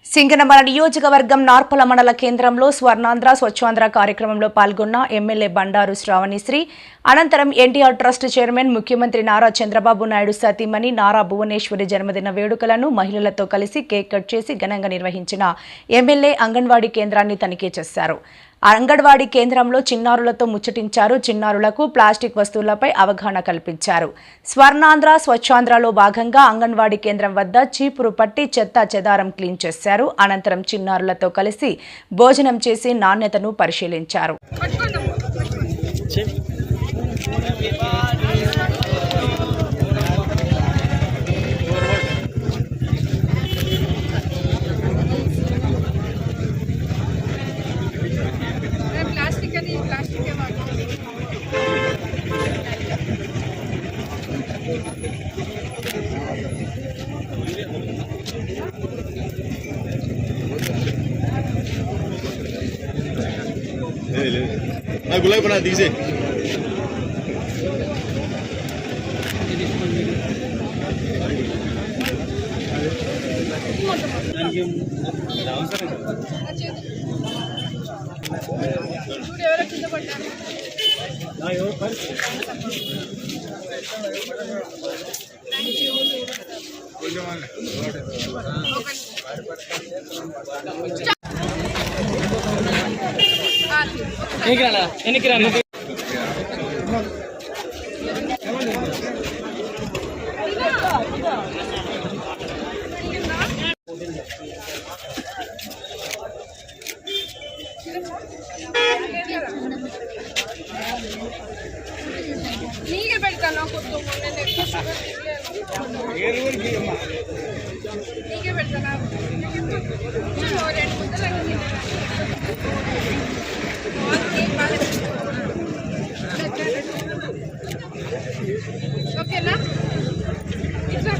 సింగనమల నియోజకవర్గం నార్పల మండల కేంద్రంలో స్వర్ణాంధ్ర స్వచ్ఛాంధ్ర కార్యక్రమంలో పాల్గొన్న ఎమ్మెల్యే బండారు శ్రావణిశ్రీ అనంతరం ఎన్టీఆర్ ట్రస్ట్ చైర్మన్ ముఖ్యమంత్రి నారా చంద్రబాబు నాయుడు సతీమణి నారా భువనేశ్వరి జన్మదిన వేడుకలను మహిళలతో కలిసి కేక్ కట్ చేసి ఘనంగా నిర్వహించిన ఎమ్మెల్యే అంగన్వాడీ కేంద్రాన్ని తనిఖీ చేశారు. అంగన్వాడీ కేంద్రంలో చిన్నారులతో ముచ్చటించారు. చిన్నారులకు ప్లాస్టిక్ వస్తువులపై అవగాహన కల్పించారు. స్వర్ణాంధ్ర స్వచ్ఛాంధ్రలో భాగంగా అంగన్వాడీ కేంద్రం వద్ద చీపురు పట్టి చెత్త చెదారం క్లీన్ చేశారు. అనంతరం చిన్నారులతో కలిసి భోజనం చేసి నాణ్యతను పరిశీలించారు. गुलाब बना दीजिए. నీకే పెడతాను నీకే పెడతానా ఓకేనా ఇట్లా